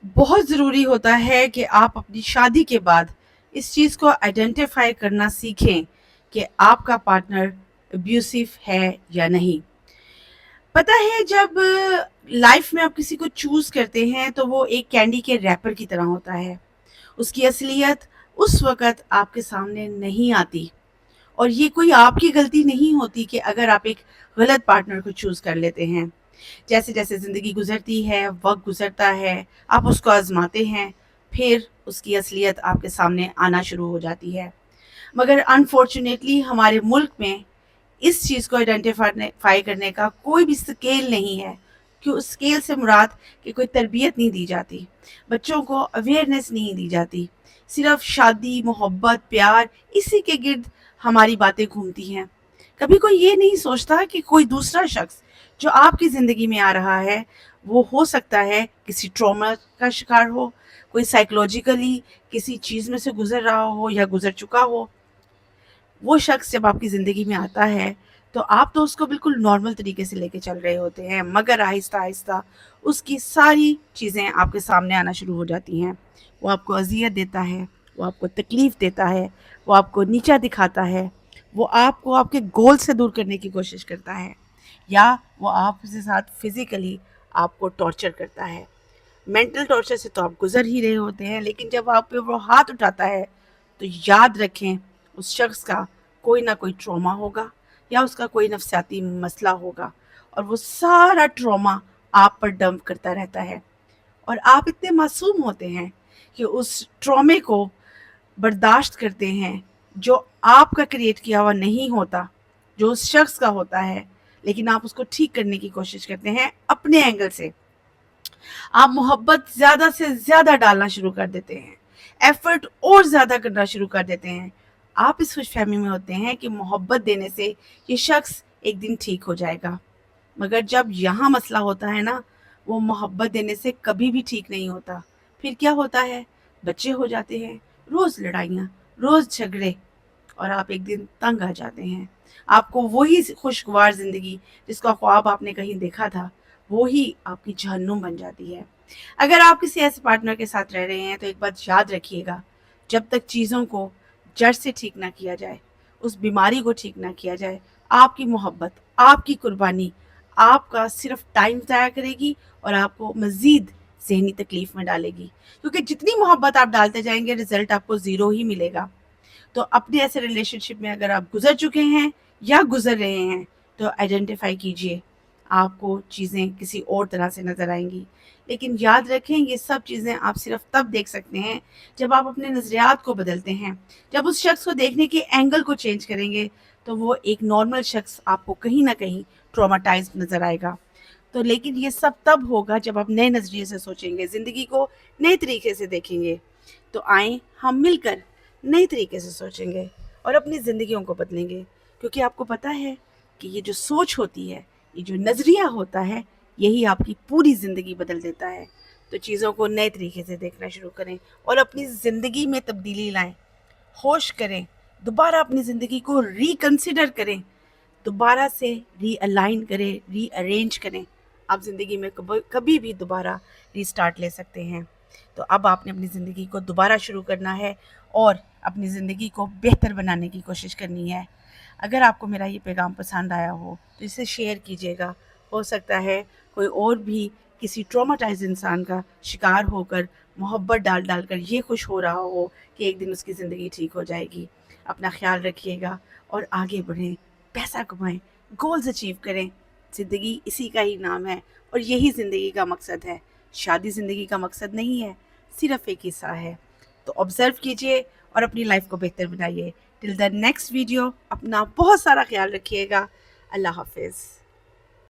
بہت ضروری ہوتا ہے کہ آپ اپنی شادی کے بعد اس چیز کو آئیڈینٹیفائی کرنا سیکھیں کہ آپ کا پارٹنر ابیوسو ہے یا نہیں۔ پتہ ہے جب لائف میں آپ کسی کو چوز کرتے ہیں تو وہ ایک کینڈی کے ریپر کی طرح ہوتا ہے۔ اس کی اصلیت اس وقت آپ کے سامنے نہیں آتی، اور یہ کوئی آپ کی غلطی نہیں ہوتی کہ اگر آپ ایک غلط پارٹنر کو چوز کر لیتے ہیں۔ جیسے جیسے زندگی گزرتی ہے، وقت گزرتا ہے، آپ اس کو آزماتے ہیں، پھر اس کی اصلیت آپ کے سامنے آنا شروع ہو جاتی ہے۔ مگر انفارچونیٹلی ہمارے ملک میں اس چیز کو آئیڈینٹیفائی کرنے کا کوئی بھی اسکیل نہیں ہے، کہ اس اسکیل سے مراد کہ کوئی تربیت نہیں دی جاتی، بچوں کو اویئرنیس نہیں دی جاتی، صرف شادی، محبت، پیار، اسی کے گرد ہماری باتیں گھومتی ہیں۔ کبھی کوئی یہ نہیں سوچتا کہ کوئی دوسرا شخص جو آپ کی زندگی میں آ رہا ہے وہ ہو سکتا ہے کسی ٹراما کا شکار ہو، کوئی سائیکولوجیکلی کسی چیز میں سے گزر رہا ہو یا گزر چکا ہو۔ وہ شخص جب آپ کی زندگی میں آتا ہے تو آپ تو اس کو بالکل نارمل طریقے سے لے کے چل رہے ہوتے ہیں، مگر آہستہ آہستہ اس کی ساری چیزیں آپ کے سامنے آنا شروع ہو جاتی ہیں۔ وہ آپ کو اذیت دیتا ہے، وہ آپ کو تکلیف دیتا ہے، وہ آپ کو نیچا دکھاتا ہے، وہ آپ کو آپ کے گول سے دور کرنے کی کوشش کرتا ہے، یا وہ آپ کے ساتھ فزیکلی آپ کو ٹارچر کرتا ہے۔ مینٹل ٹارچر سے تو آپ گزر ہی رہے ہوتے ہیں، لیکن جب آپ پہ وہ ہاتھ اٹھاتا ہے تو یاد رکھیں اس شخص کا کوئی نہ کوئی ٹراما ہوگا، یا اس کا کوئی نفسیاتی مسئلہ ہوگا، اور وہ سارا ٹراما آپ پر ڈمپ کرتا رہتا ہے، اور آپ اتنے معصوم ہوتے ہیں کہ اس ٹرامے کو برداشت کرتے ہیں جو آپ کا کریٹ کیا ہوا نہیں ہوتا، جو اس شخص کا ہوتا ہے، لیکن آپ اس کو ٹھیک کرنے کی کوشش کرتے ہیں اپنے اینگل سے۔ آپ محبت زیادہ سے زیادہ ڈالنا شروع کر دیتے ہیں، ایفرٹ اور زیادہ کرنا شروع کر دیتے ہیں۔ آپ اس خوش فہمی میں ہوتے ہیں کہ محبت دینے سے یہ شخص ایک دن ٹھیک ہو جائے گا، مگر جب یہاں مسئلہ ہوتا ہے نا، وہ محبت دینے سے کبھی بھی ٹھیک نہیں ہوتا۔ پھر کیا ہوتا ہے؟ بچے ہو جاتے ہیں، روز لڑائیاں، روز جھگڑے، اور آپ ایک دن تنگ آ جاتے ہیں۔ آپ کو وہی خوشگوار زندگی جس کا خواب آپ نے کہیں دیکھا تھا، وہی آپ کی جہنم بن جاتی ہے۔ اگر آپ کسی ایسے پارٹنر کے ساتھ رہ رہے ہیں تو ایک بات یاد رکھیے گا، جب تک چیزوں کو جڑ سے ٹھیک نہ کیا جائے، اس بیماری کو ٹھیک نہ کیا جائے، آپ کی محبت، آپ کی قربانی آپ کا صرف ٹائم ضائع کرے گی، اور آپ کو مزید ذہنی تکلیف میں ڈالے گی، کیونکہ جتنی محبت آپ ڈالتے جائیں گے رزلٹ آپ کو زیرو ہی ملے گا۔ تو اپنے ایسے ریلیشن شپ میں اگر آپ گزر چکے ہیں یا گزر رہے ہیں تو آئیڈینٹیفائی کیجئے، آپ کو چیزیں کسی اور طرح سے نظر آئیں گی، لیکن یاد رکھیں یہ سب چیزیں آپ صرف تب دیکھ سکتے ہیں جب آپ اپنے نظریات کو بدلتے ہیں، جب اس شخص کو دیکھنے کے اینگل کو چینج کریں گے تو وہ ایک نارمل شخص آپ کو کہیں نہ کہیں ٹرامیٹائز نظر آئے گا۔ تو لیکن یہ سب تب ہوگا جب آپ نئے نظریے سے سوچیں گے، زندگی کو نئے طریقے سے دیکھیں گے۔ تو آئیں ہم مل کر نئے طریقے سے سوچیں گے اور اپنی زندگیوں کو بدلیں گے، کیونکہ آپ کو پتہ ہے کہ یہ جو سوچ ہوتی ہے، یہ جو نظریہ ہوتا ہے، یہی آپ کی پوری زندگی بدل دیتا ہے۔ تو چیزوں کو نئے طریقے سے دیکھنا شروع کریں اور اپنی زندگی میں تبدیلی لائیں، ہوش کریں، دوبارہ اپنی زندگی کو ریکنسیڈر کریں، دوبارہ سے ری الائن کریں، ری ارینج کریں۔ آپ زندگی میں کبھی بھی دوبارہ ری سٹارٹ لے سکتے ہیں۔ تو اب آپ نے اپنی زندگی کو دوبارہ شروع کرنا ہے اور اپنی زندگی کو بہتر بنانے کی کوشش کرنی ہے۔ اگر آپ کو میرا یہ پیغام پسند آیا ہو تو اسے شیئر کیجیے گا، ہو سکتا ہے کوئی اور بھی کسی ٹرامیٹائز انسان کا شکار ہو کر محبت ڈال ڈال کر یہ خوش ہو رہا ہو کہ ایک دن اس کی زندگی ٹھیک ہو جائے گی۔ اپنا خیال رکھیے گا اور آگے بڑھیں، پیسہ کمائیں، گولز اچیو کریں۔ زندگی اسی کا ہی نام ہے اور یہی زندگی کا مقصد ہے۔ شادی زندگی کا مقصد نہیں ہے، صرف ایک حصہ ہے۔ تو آبزرو کیجئے اور اپنی لائف کو بہتر بنائیے۔ ٹل دا نیکسٹ ویڈیو، اپنا بہت سارا خیال رکھیے گا۔ اللہ حافظ۔